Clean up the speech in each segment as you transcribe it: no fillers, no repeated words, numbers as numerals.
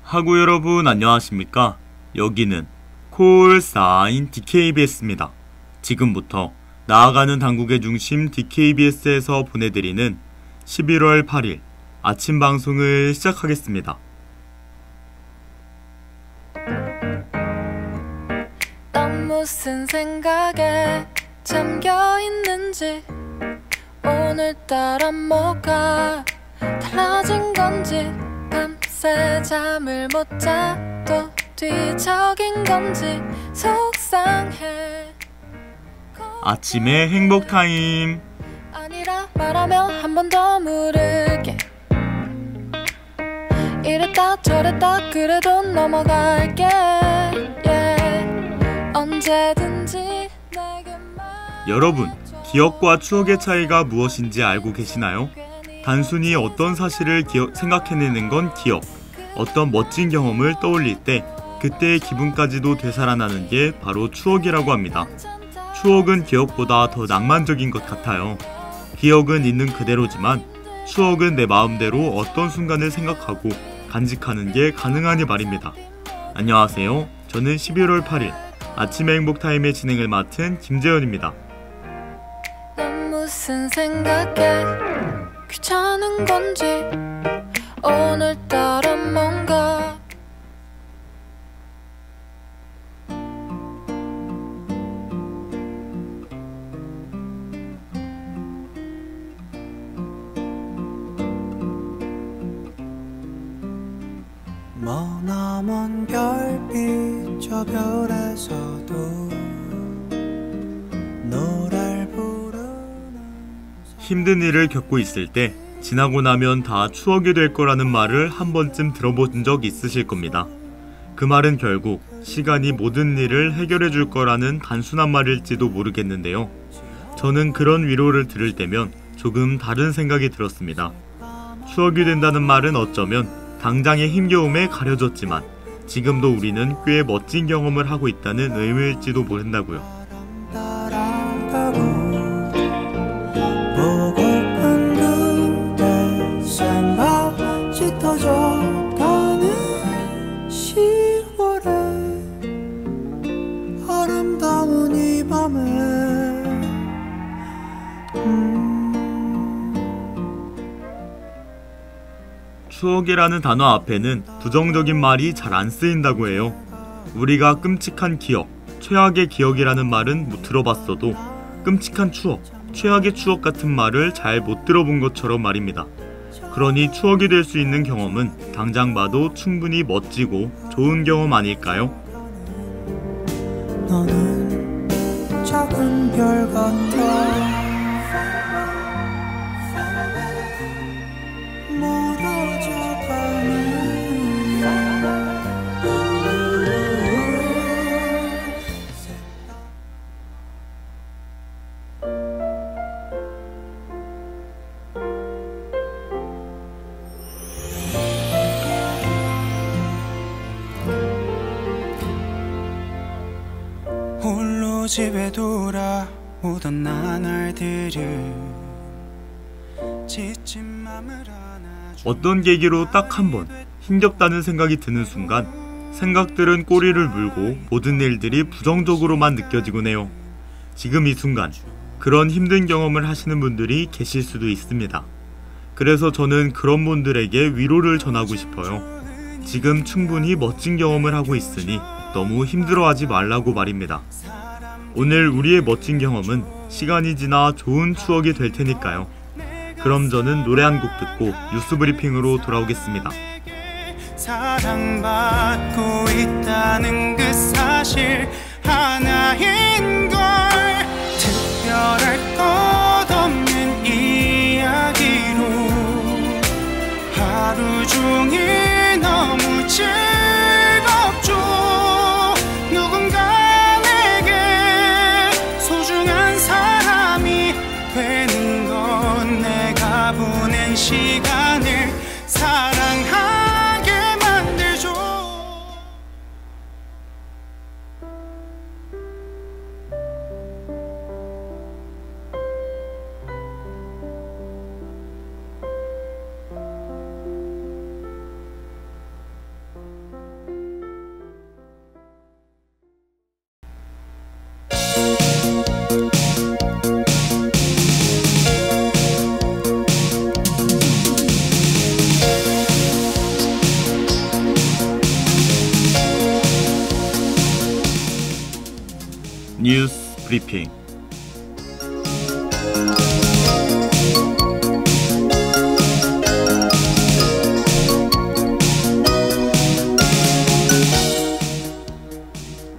하구 여러분 안녕하십니까? 여기는 콜사인 DKBS입니다. 지금부터 나아가는 당국의 중심 DKBS에서 보내드리는 11월 8일 아침 방송을 시작하겠습니다. 넌 무슨 생각에 잠겨있는지, 오늘따라 뭐가 달라진 건지, 밤새 잠을 못 자 또 뒤척인 건지 속상해. 아침의 행복 타임. 아니라 말하면 한 번 더 물을게. 이랬다 저랬다 그래도 넘어갈게. 언제든지 내게 여러분, 기억과 추억의 차이가 무엇인지 알고 계시나요? 단순히 어떤 사실을 생각해내는 건 기억, 어떤 멋진 경험을 떠올릴 때 그때의 기분까지도 되살아나는 게 바로 추억이라고 합니다. 추억은 기억보다 더 낭만적인 것 같아요. 기억은 있는 그대로지만 추억은 내 마음대로 어떤 순간을 생각하고 간직하는 게 가능하니 말입니다. 안녕하세요. 저는 11월 8일 아침의 행복타임의 진행을 맡은 김재현입니다. 넌 무슨 생각에 귀찮은 건지, 오늘따라 뭔가 머나먼 별빛 저 별에서도 노래를 부르는 힘든 일을 겪고 있을 때 지나고 나면 다 추억이 될 거라는 말을 한 번쯤 들어본 적 있으실 겁니다. 그 말은 결국 시간이 모든 일을 해결해 줄 거라는 단순한 말일지도 모르겠는데요. 저는 그런 위로를 들을 때면 조금 다른 생각이 들었습니다. 추억이 된다는 말은 어쩌면 당장의 힘겨움에 가려졌지만 지금도 우리는 꽤 멋진 경험을 하고 있다는 의미일지도 모른다고요. 보고픈 그대 생각 짙어져가는 10월에 아름다운 이 밤에 추억이라는 단어 앞에는 부정적인 말이 잘 안 쓰인다고 해요. 우리가 끔찍한 기억, 최악의 기억이라는 말은 못 들어봤어도 끔찍한 추억, 최악의 추억 같은 말을 잘 못 들어본 것처럼 말입니다. 그러니 추억이 될 수 있는 경험은 당장 봐도 충분히 멋지고 좋은 경험 아닐까요? 너는 작은 별 같아. 홀로 집에 돌아오던 나날들을 지친 맘을 안아줘. 어떤 계기로 딱 한 번 힘겹다는 생각이 드는 순간 생각들은 꼬리를 물고 모든 일들이 부정적으로만 느껴지곤 해요. 지금 이 순간 그런 힘든 경험을 하시는 분들이 계실 수도 있습니다. 그래서 저는 그런 분들에게 위로를 전하고 싶어요. 지금 충분히 멋진 경험을 하고 있으니 너무 힘들어하지 말라고 말입니다. 오늘 우리의 멋진 경험은 시간이 지나 좋은 추억이 될 테니까요. 그럼 저는 노래 한 곡 듣고 뉴스 브리핑으로 돌아오겠습니다. 사랑받고 있다는 그 사실 하나인 걸, 특별할 것 없는 이야기로 하루 종일 너무 즐겁죠. 누군가 내게 소중한 사람이 되는 건 내가 보낸 시간을 사랑하게 만들죠.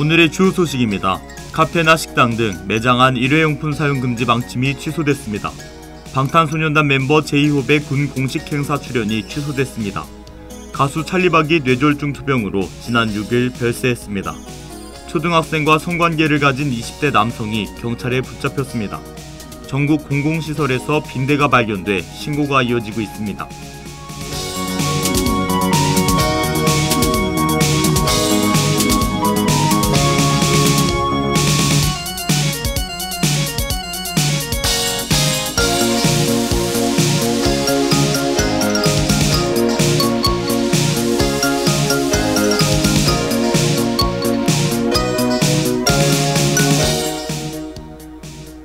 오늘의 주요 소식입니다. 카페나 식당 등 매장 안 일회용품 사용 금지 방침이 취소됐습니다. 방탄소년단 멤버 제이홉의 군 공식 행사 출연이 취소됐습니다. 가수 찰리박이 뇌졸중 투병으로 지난 6일 별세했습니다. 초등학생과 성관계를 가진 20대 남성이 경찰에 붙잡혔습니다. 전국 공공시설에서 빈대가 발견돼 신고가 이어지고 있습니다.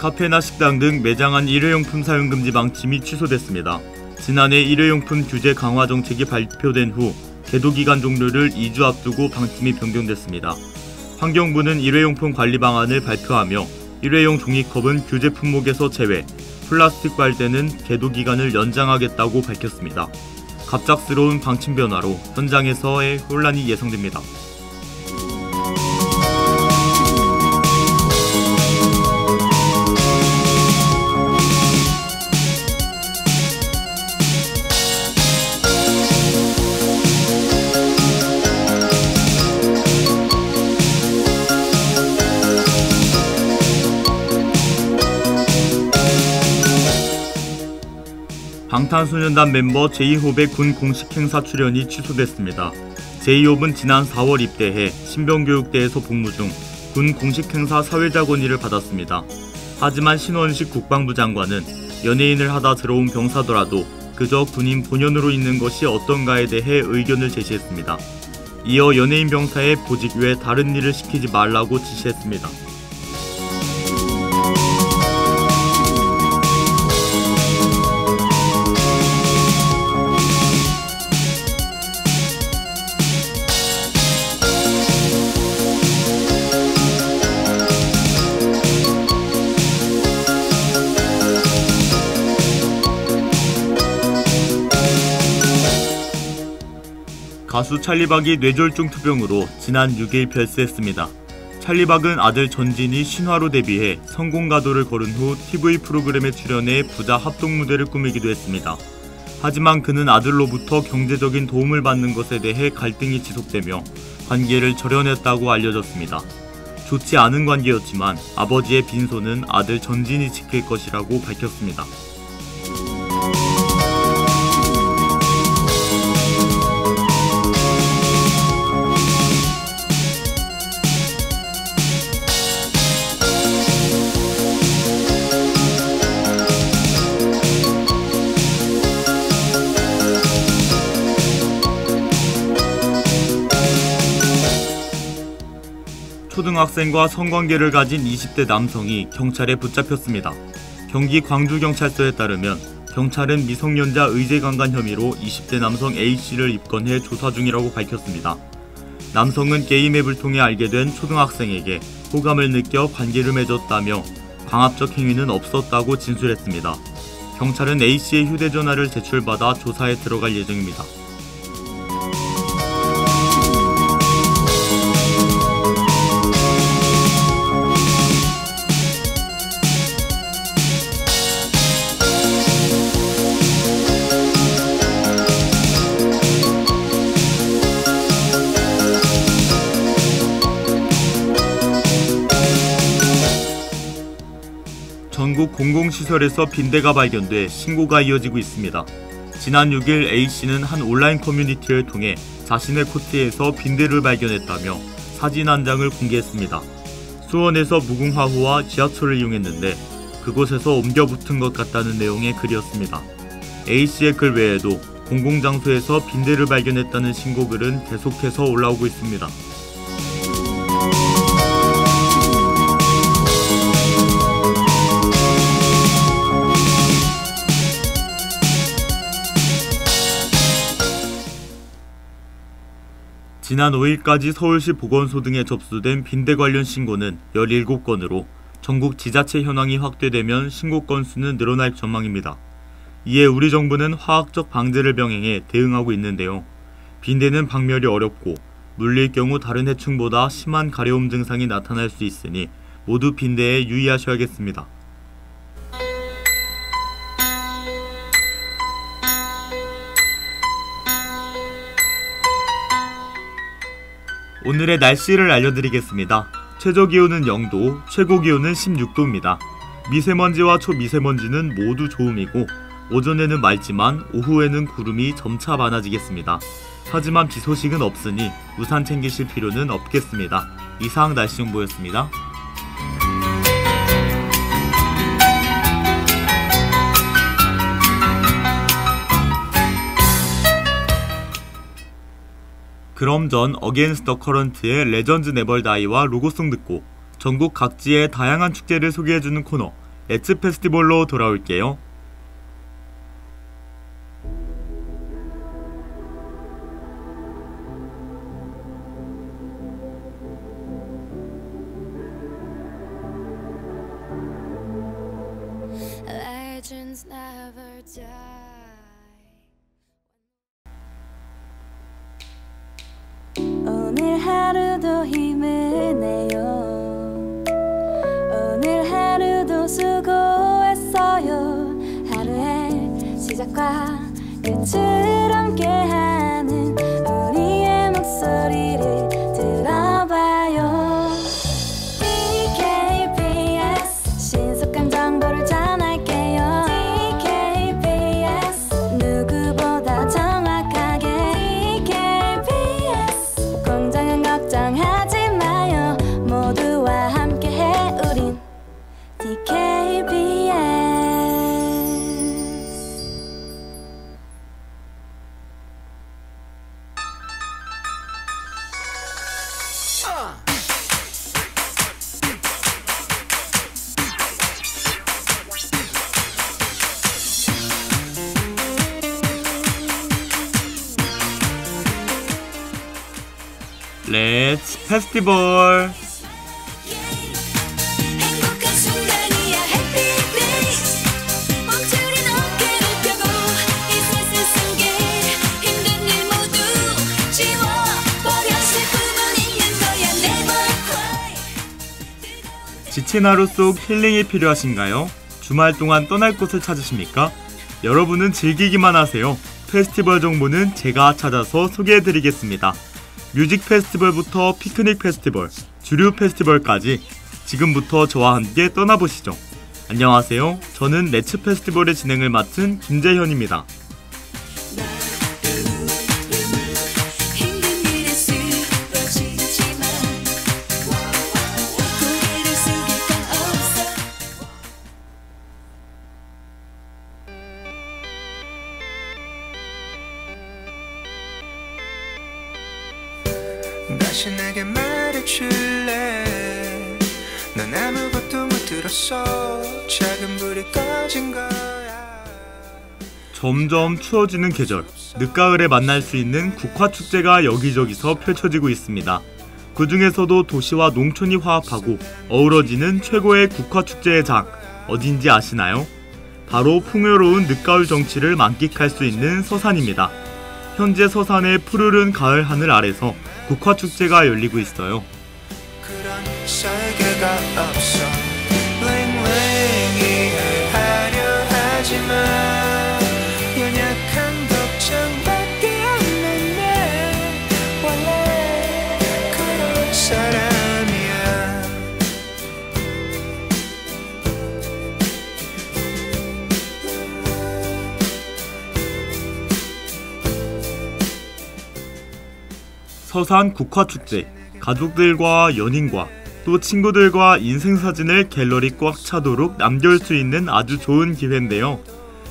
카페나 식당 등 매장 안 일회용품 사용 금지 방침이 취소됐습니다. 지난해 일회용품 규제 강화 정책이 발표된 후 계도 기간 종료를 2주 앞두고 방침이 변경됐습니다. 환경부는 일회용품 관리 방안을 발표하며 일회용 종이컵은 규제 품목에서 제외, 플라스틱 빨대는 계도 기간을 연장하겠다고 밝혔습니다. 갑작스러운 방침 변화로 현장에서의 혼란이 예상됩니다. 방탄소년단 멤버 제이홉의 군 공식 행사 출연이 취소됐습니다. 제이홉은 지난 4월 입대해 신병교육대에서 복무 중 군 공식 행사 사회자 권위를 받았습니다. 하지만 신원식 국방부 장관은 연예인을 하다 들어온 병사더라도 그저 군인 본연으로 있는 것이 어떤가에 대해 의견을 제시했습니다. 이어 연예인 병사의 보직 외 다른 일을 시키지 말라고 지시했습니다. 가수 찰리박이 뇌졸중 투병으로 지난 6일 별세했습니다. 찰리박은 아들 전진이 신화로 데뷔해 성공가도를 거른 후 TV 프로그램에 출연해 부자 합동 무대를 꾸미기도 했습니다. 하지만 그는 아들로부터 경제적인 도움을 받는 것에 대해 갈등이 지속되며 관계를 절연했다고 알려졌습니다. 좋지 않은 관계였지만 아버지의 빈손은 아들 전진이 지킬 것이라고 밝혔습니다. 초등학생과 성관계를 가진 20대 남성이 경찰에 붙잡혔습니다. 경기 광주경찰서에 따르면 경찰은 미성년자 의제강간 혐의로 20대 남성 A씨를 입건해 조사 중이라고 밝혔습니다. 남성은 게임 앱을 통해 알게 된 초등학생에게 호감을 느껴 관계를 맺었다며 강압적 행위는 없었다고 진술했습니다. 경찰은 A씨의 휴대전화를 제출받아 조사에 들어갈 예정입니다. 전국 공공시설에서 빈대가 발견돼 신고가 이어지고 있습니다. 지난 6일 A씨는 한 온라인 커뮤니티를 통해 자신의 코트에서 빈대를 발견했다며 사진 한 장을 공개했습니다. 수원에서 무궁화호와 지하철을 이용했는데 그곳에서 옮겨 붙은 것 같다는 내용의 글이었습니다. A씨의 글 외에도 공공장소에서 빈대를 발견했다는 신고글은 계속해서 올라오고 있습니다. 지난 5일까지 서울시 보건소 등에 접수된 빈대 관련 신고는 17건으로 전국 지자체 현황이 확대되면 신고 건수는 늘어날 전망입니다. 이에 우리 정부는 화학적 방제를 병행해 대응하고 있는데요. 빈대는 박멸이 어렵고 물릴 경우 다른 해충보다 심한 가려움 증상이 나타날 수 있으니 모두 빈대에 유의하셔야겠습니다. 오늘의 날씨를 알려드리겠습니다. 최저기온은 0도, 최고기온은 16도입니다. 미세먼지와 초미세먼지는 모두 좋음이고 오전에는 맑지만 오후에는 구름이 점차 많아지겠습니다. 하지만 비 소식은 없으니 우산 챙기실 필요는 없겠습니다. 이상 날씨정보였습니다. 그럼 전 어게인스트 더 커런트의 레전드 네벌 다이와 로고송 듣고 전국 각지의 다양한 축제를 소개해주는 코너 렛츠 페스티벌로 돌아올게요. Legends never die. 오늘 하루도 힘을 내요. 오늘 하루도 수고했어요. 하루의 시작과 끝을 함께하는 우리의 목소리를 들어봐요. DKBS 신속한 정보를 전할게요. DKBS 누구보다 정확하게 DKBS 공장은 걱정하지 마요. 모두와 함께해 우린 DKBS. 렛츠 페스티벌. 행복한 순간이야 happy days. 멈추린 어깨를 펴고 이 세상 속에 힘든 일 모두 지워버려. 슬픔은 있는 거야 never cry. 지친 하루 속 힐링이 필요하신가요? 주말 동안 떠날 곳을 찾으십니까? 여러분은 즐기기만 하세요. 페스티벌 정보는 제가 찾아서 소개해드리겠습니다. 뮤직 페스티벌부터 피크닉 페스티벌, 주류 페스티벌까지 지금부터 저와 함께 떠나보시죠. 안녕하세요. 저는 렛츠 페스티벌의 진행을 맡은 김재현입니다. 힘든 일에 쓰러지지만 고개를 숙일 건 없어. 다시 내게 말해줄래. 난 아무것도 못 들었어. 작은 불이 꺼진 거야. 점점 추워지는 계절, 늦가을에 만날 수 있는 국화축제가 여기저기서 펼쳐지고 있습니다. 그 중에서도 도시와 농촌이 화합하고 어우러지는 최고의 국화축제의 장, 어딘지 아시나요? 바로 풍요로운 늦가을 정취를 만끽할 수 있는 서산입니다. 현재 서산의 푸르른 가을 하늘 아래서 국화축제가 열리고 있어요. 그런 설계가 없어. 링링이 하려 하지만 연약한 걱정밖에 없는 내 원래 그런 사람이야. 서산 국화축제, 가족들과 연인과 또 친구들과 인생사진을 갤러리 꽉 차도록 남길 수 있는 아주 좋은 기회인데요.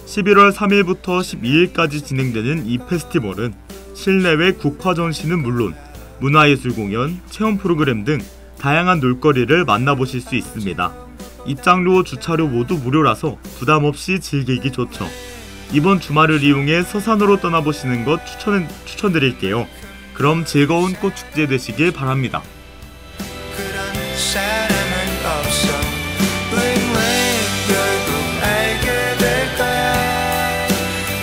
11월 3일부터 12일까지 진행되는 이 페스티벌은 실내외 국화 전시는 물론 문화예술 공연, 체험 프로그램 등 다양한 놀거리를 만나보실 수 있습니다. 입장료, 주차료 모두 무료라서 부담없이 즐기기 좋죠. 이번 주말을 이용해 서산으로 떠나보시는 것 추천드릴게요. 그럼 즐거운 꽃축제 되시길 바랍니다. 그런 사람은 없어. 링링 결국 알게 될 거야.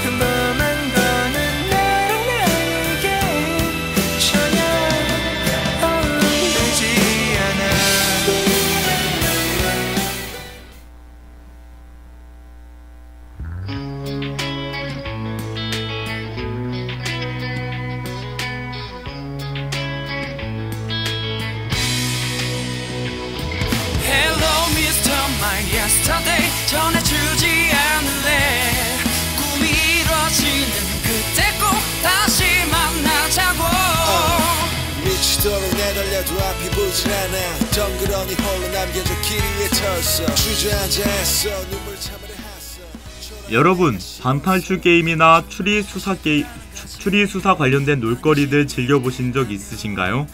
평범한 거는 나랑 나에게 전혀 yesterday 전해주지 않을래 꿈이 이뤄지는 그때 꼭 다시 만나자고 미치도록 내달려도 앞이 보질 않아 덩그러니 홀로 남겨져 길 위에 털서 주저앉아 했어 눈물 참으려 했어 여러분, 방탈출 게임이나 추리 수사 관련된 놀거리들 즐겨보신 적 있으신가요?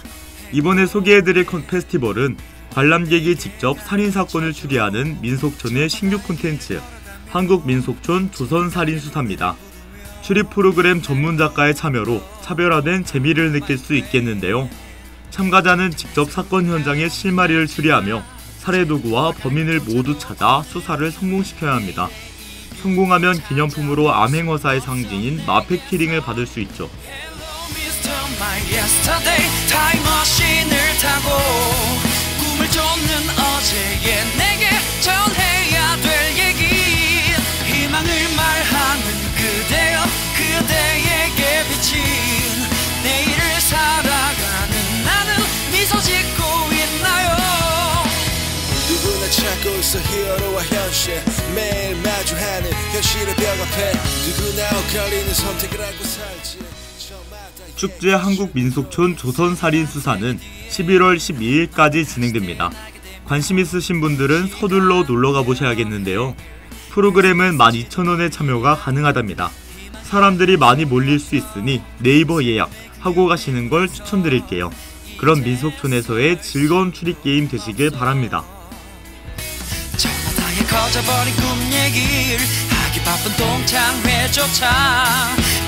이번에 소개해드릴 페스티벌은 관람객이 직접 살인사건을 추리하는 민속촌의 신규 콘텐츠 한국민속촌 조선살인수사입니다. 추리 프로그램 전문 작가의 참여로 차별화된 재미를 느낄 수 있겠는데요. 참가자는 직접 사건 현장의 실마리를 추리하며 살해도구와 범인을 모두 찾아 수사를 성공시켜야 합니다. 성공하면 기념품으로 암행어사의 상징인 마패키링을 받을 수 있죠. 타임머신을 타고 꿈을 쫓는 어제의 내게 전해야 될 얘기 희망을 말하는 그대여 그대에게 비친 내일을 살아가는 나는 미소 짓고 있나요 누구나 찾고 있어 히어로와 현실 매일 마주하는 현실의 벽 앞에 누구나 엇갈리는 선택을 하고 살지 축제 한국민속촌 조선살인수사는 11월 12일까지 진행됩니다. 관심 있으신 분들은 서둘러 놀러가 보셔야겠는데요. 프로그램은 12,000원에 참여가 가능하답니다. 사람들이 많이 몰릴 수 있으니 네이버 예약하고 가시는 걸 추천드릴게요. 그럼 민속촌에서의 즐거운 추리게임 되시길 바랍니다. 저마다의 커져버린 꿈 얘기를 하기 바쁜 동창회조차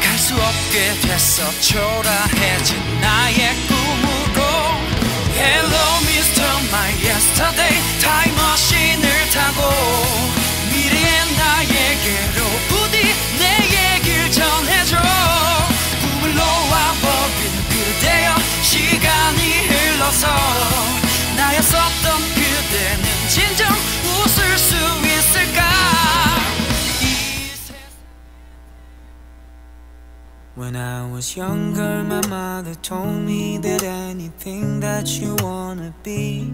갈 수 없게 됐어 초라해진 나의 꿈으로 Hello Mr. My Yesterday 타임머신을 타고 미래의 나에게로 부디 내 얘길 전해줘 꿈을 놓아버린 그대여 시간이 흘러서 나였었던 그대는 진정 웃을 수 있을까 When I was younger, my mother told me that anything that you wanna be,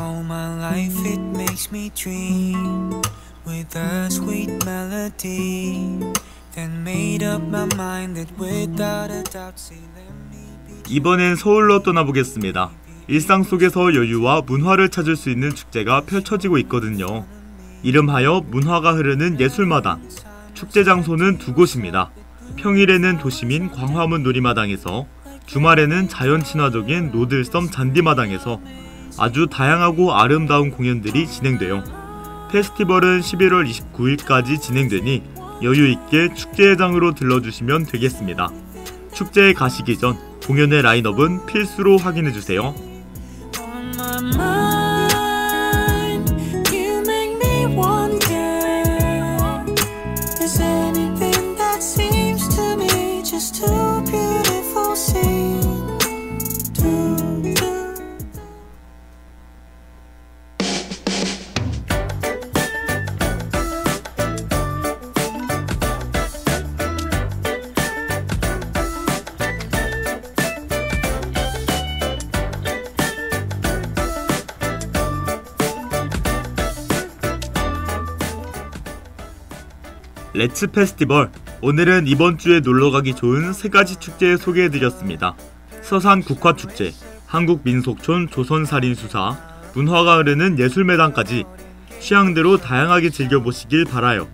all my life it makes me dream with a sweet melody. Then made up my mind that without a doubt, say let me be. 이번엔 서울로 떠나보겠습니다. 일상 속에서 여유와 문화를 찾을 수 있는 축제가 펼쳐지고 있거든요. 이름하여 문화가 흐르는 예술마당. 축제 장소는 두 곳입니다. 평일에는 도심인 광화문 놀이마당에서, 주말에는 자연 친화적인 노들섬 잔디마당에서 아주 다양하고 아름다운 공연들이 진행돼요. 페스티벌은 11월 29일까지 진행되니 여유있게 축제장으로 들러주시면 되겠습니다. 축제에 가시기 전 공연의 라인업은 필수로 확인해주세요. 렛츠 페스티벌, 오늘은 이번 주에 놀러가기 좋은 3가지 축제 소개해드렸습니다. 서산 국화축제, 한국민속촌 조선살인수사, 문화가 흐르는 예술매당까지 취향대로 다양하게 즐겨보시길 바라요.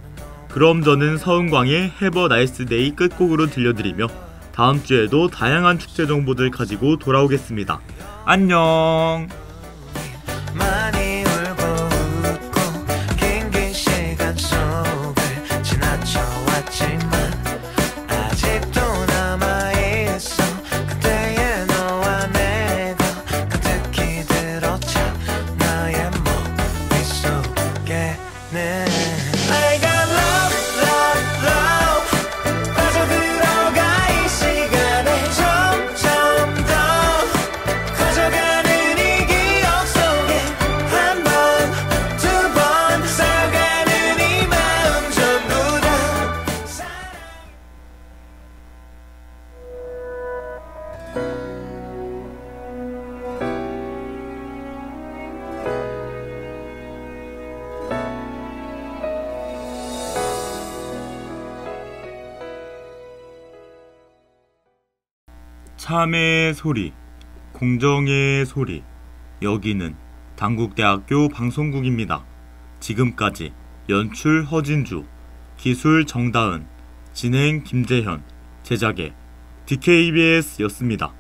그럼 저는 서은광의 Have a Nice Day 끝곡으로 들려드리며 다음 주에도 다양한 축제 정보들 가지고 돌아오겠습니다. 안녕. 참의 소리, 공정의 소리. 여기는 단국대학교 방송국입니다. 지금까지 연출 허진주, 기술 정다은, 진행 김재현, 제작의 DKBS였습니다.